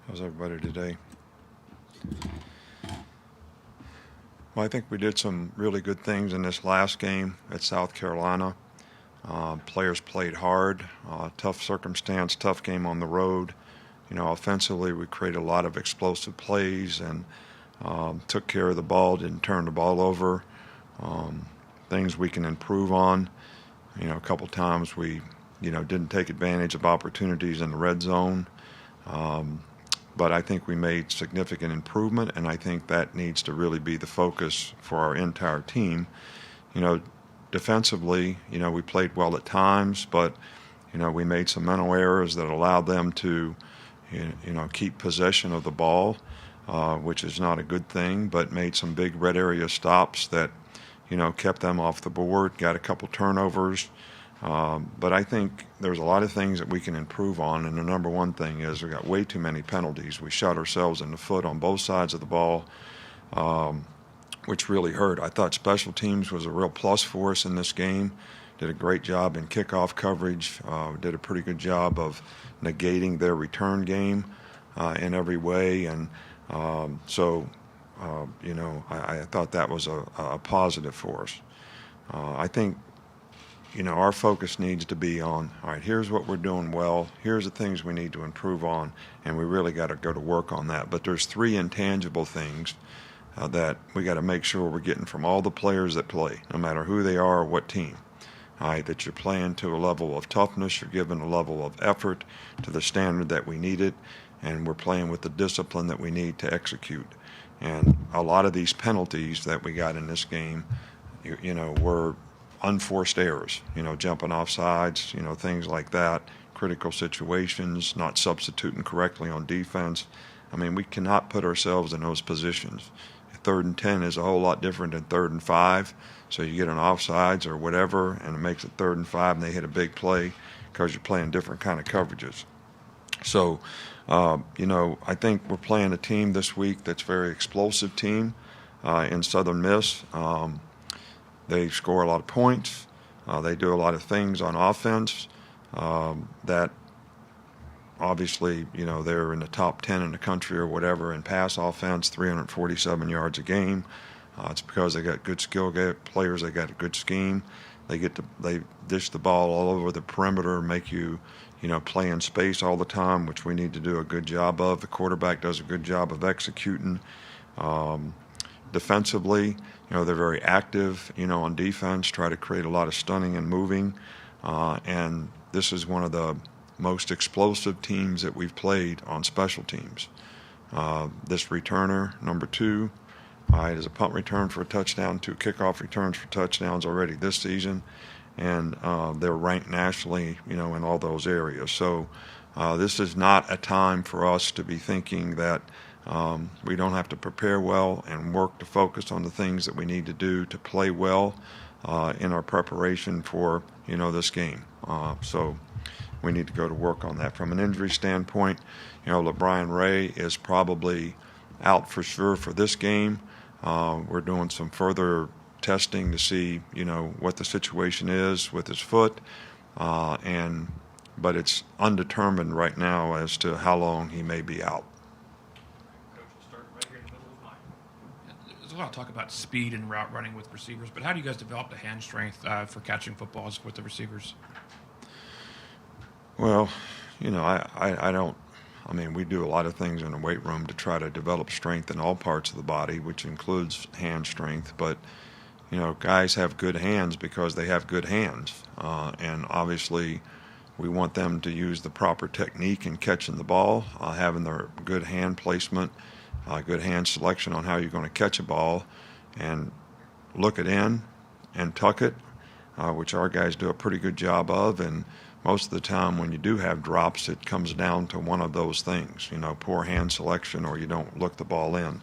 How's everybody today? Well, I think we did some really good things in this last game at South Carolina. Players played hard, tough circumstance, tough game on the road. Offensively, we created a lot of explosive plays and took care of the ball, didn't turn the ball over. Things we can improve on. A couple times we, didn't take advantage of opportunities in the red zone. But I think we made significant improvement, and I think that needs to really be the focus for our entire team. Defensively, we played well at times, but, we made some mental errors that allowed them to, keep possession of the ball, which is not a good thing, but made some big red area stops that, kept them off the board, got a couple turnovers. But I think there's a lot of things that we can improve on, and the number one thing is we got way too many penalties. We shot ourselves in the foot on both sides of the ball, which really hurt. I thought special teams was a real plus for us in this game. Did a great job in kickoff coverage, did a pretty good job of negating their return game in every way, and so I thought that was a positive for us. I think our focus needs to be on, all right, here's what we're doing well, here's the things we need to improve on, and we really got to go to work on that. But there's three intangible things that we got to make sure we're getting from all the players that play, no matter who they are or what team. All right, that you're playing to a level of toughness, you're giving a level of effort to the standard that we needed, and we're playing with the discipline that we need to execute. And a lot of these penalties that we got in this game, were unforced errors, jumping off sides, things like that, critical situations, not substituting correctly on defense. I mean, we cannot put ourselves in those positions. 3rd and 10 is a whole lot different than 3rd and 5. So you get an offsides or whatever, and it makes it 3rd and 5, and they hit a big play because you're playing different kind of coverages. So, I think we're playing a team this week that's a very explosive team in Southern Miss. They score a lot of points. They do a lot of things on offense that obviously, they're in the top 10 in the country or whatever in pass offense, 347 yards a game. It's because they got good skill players. They got a good scheme. They dish the ball all over the perimeter, make you, play in space all the time, which we need to do a good job of. The quarterback does a good job of executing. Defensively, they're very active, on defense, try to create a lot of stunning and moving. And this is one of the most explosive teams that we've played on special teams. This returner, number 2, is a punt return for a touchdown, 2 kickoff returns for touchdowns already this season. And they're ranked nationally, in all those areas. So this is not a time for us to be thinking that we don't have to prepare well and work to focus on the things that we need to do to play well in our preparation for, this game. So we need to go to work on that. From an injury standpoint, LaBryan Ray is probably out for sure for this game. We're doing some further testing to see, what the situation is with his foot, but it's undetermined right now as to how long he may be out. There's a lot of talk about speed and route running with receivers, but how do you guys develop the hand strength for catching footballs with the receivers? Well, I don't. I mean, we do a lot of things in the weight room to try to develop strength in all parts of the body, which includes hand strength. But, guys have good hands because they have good hands. And obviously, we want them to use the proper technique in catching the ball, having their good hand placement, good hand selection on how you're going to catch a ball, and look it in and tuck it, which our guys do a pretty good job of. And most of the time when you do have drops, it comes down to one of those things, poor hand selection or you don't look the ball in.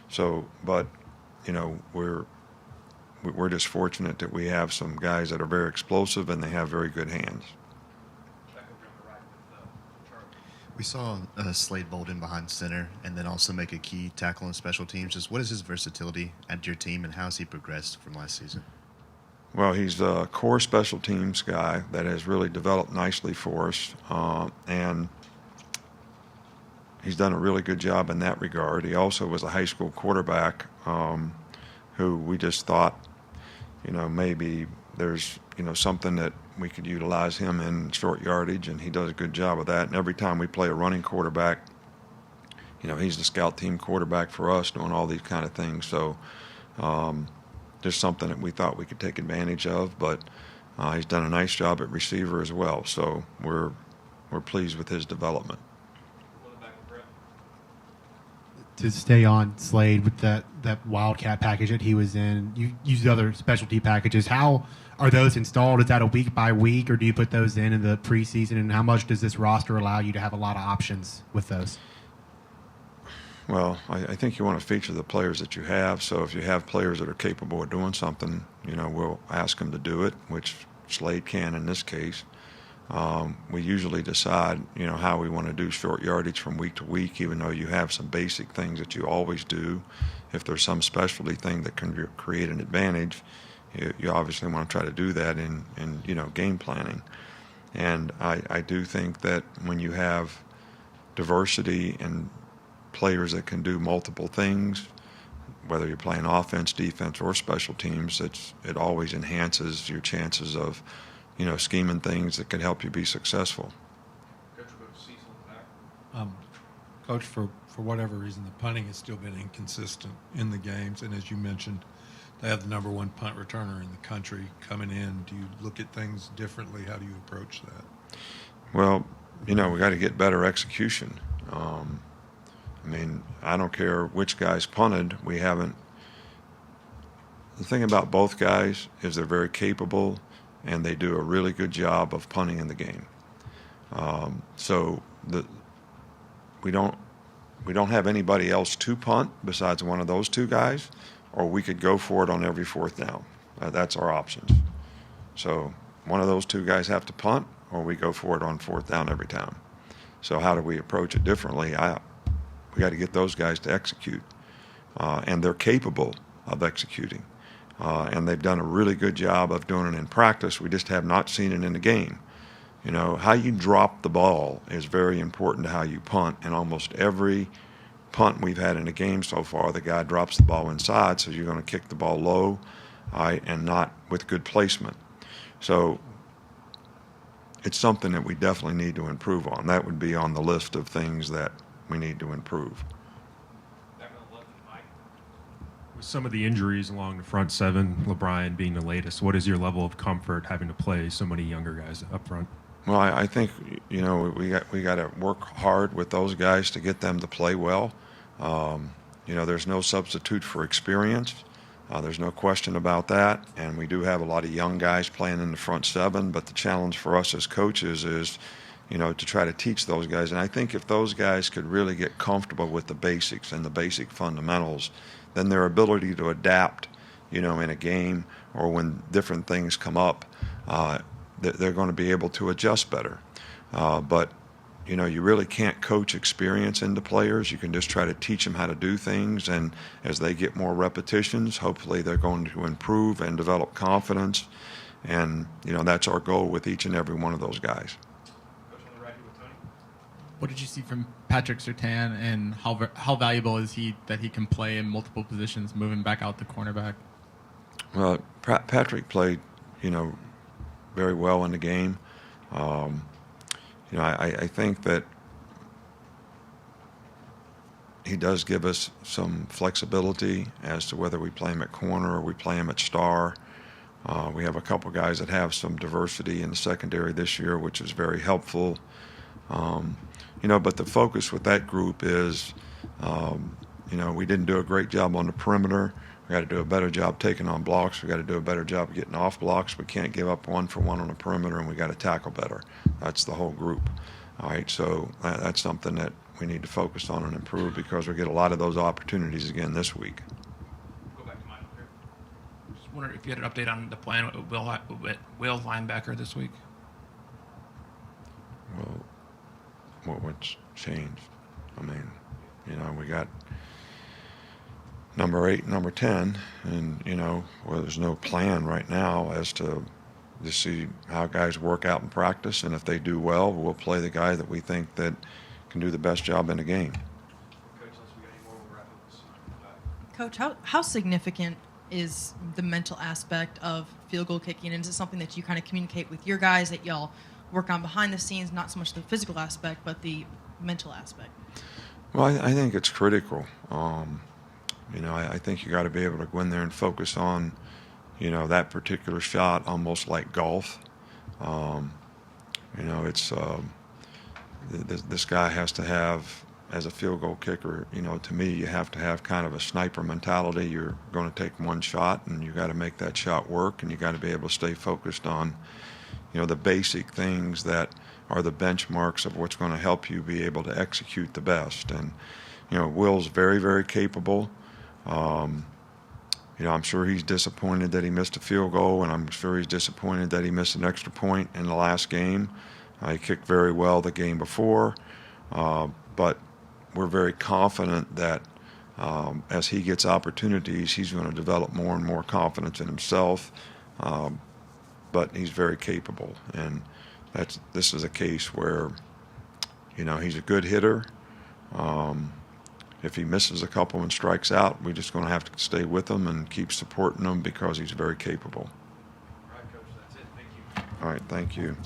So, but, we're just fortunate that we have some guys that are very explosive and they have very good hands. We saw Slade Bolden behind center and then also make a key tackle on special teams. Just what is his versatility at your team and how has he progressed from last season? Well, he's a core special teams guy that has really developed nicely for us. And he's done a really good job in that regard. He also was a high school quarterback who we just thought, maybe there's, something that we could utilize him in short yardage, and he does a good job of that. And every time we play a running quarterback, he's the scout team quarterback for us, doing all these kind of things. So just something that we thought we could take advantage of, but he's done a nice job at receiver as well. So we're pleased with his development. To stay on Slade with that Wildcat package that he was in, you used other specialty packages. How are those installed? Is that a week by week, or do you put those in the preseason? And how much does this roster allow you to have a lot of options with those? Well, I think you want to feature the players that you have. So if you have players that are capable of doing something, we'll ask them to do it, which Slade can in this case. We usually decide, how we want to do short yardage from week to week, even though you have some basic things that you always do. If there's some specialty thing that can create an advantage, you obviously want to try to do that in game planning. And I do think that when you have diversity and players that can do multiple things, whether you're playing offense, defense, or special teams, it always enhances your chances of scheming things that can help you be successful. Coach, for whatever reason, the punting has still been inconsistent in the games, and as you mentioned, they have the number one punt returner in the country coming in. Do you look at things differently? How do you approach that? Well, we got to get better execution. I don't care which guys punted. The thing about both guys is they're very capable, and they do a really good job of punting in the game. So we don't have anybody else to punt besides one of those two guys, or we could go for it on every fourth down. That's our options. So one of those two guys have to punt, or we go for it on fourth down every time. So how do we approach it differently? We got to get those guys to execute, and they're capable of executing. And they've done a really good job of doing it in practice. We just have not seen it in the game. How you drop the ball is very important to how you punt. And almost every punt we've had in the game so far, the guy drops the ball inside, so you're going to kick the ball low, and not with good placement. So it's something that we definitely need to improve on. That would be on the list of things that we need to improve. With some of the injuries along the front seven, LaBryan being the latest, what is your level of comfort having to play so many younger guys up front? Well, I think we got to work hard with those guys to get them to play well. There's no substitute for experience. There's no question about that. And we do have a lot of young guys playing in the front seven. But the challenge for us as coaches is, to try to teach those guys. And I think if those guys could really get comfortable with the basics and the basic fundamentals, then their ability to adapt, in a game or when different things come up, they're going to be able to adjust better. But you really can't coach experience into players. You can just try to teach them how to do things, and as they get more repetitions, hopefully they're going to improve and develop confidence. And that's our goal with each and every one of those guys. What did you see from Patrick Surtain, and how valuable is he that he can play in multiple positions, moving back out the cornerback? Well, Patrick played, very well in the game. I think that he does give us some flexibility as to whether we play him at corner or we play him at star. We have a couple guys that have some diversity in the secondary this year, which is very helpful. But the focus with that group is, we didn't do a great job on the perimeter. We got to do a better job taking on blocks. We got to do a better job getting off blocks. We can't give up 1-for-1 on the perimeter, and we got to tackle better. That's the whole group. All right, so that's something that we need to focus on and improve, because we get a lot of those opportunities again this week. Go back to Michael here. Just wondering if you had an update on the plan with Will linebacker this week. Well, what's changed? We got number 8, number 10, and there's no plan right now as to see how guys work out in practice, and if they do well, we'll play the guy that we think that can do the best job in the game. Coach, how significant is the mental aspect of field goal kicking? And is it something that you kind of communicate with your guys, that y'all work on behind the scenes, not so much the physical aspect, but the mental aspect? Well, I think it's critical. I think you got to be able to go in there and focus on, that particular shot, almost like golf. It's this guy has to have, as a field goal kicker, to me, you have to have kind of a sniper mentality. You're going to take one shot, and you got to make that shot work, and you got to be able to stay focused on, the basic things that are the benchmarks of what's going to help you be able to execute the best. And, Will's very, very capable. I'm sure he's disappointed that he missed a field goal, and I'm sure he's disappointed that he missed an extra point in the last game. He kicked very well the game before, but we're very confident that as he gets opportunities, he's going to develop more and more confidence in himself. But he's very capable, and this is a case where, he's a good hitter. If he misses a couple and strikes out, we're just going to have to stay with him and keep supporting him because he's very capable. All right, Coach, that's it. Thank you. All right, thank you.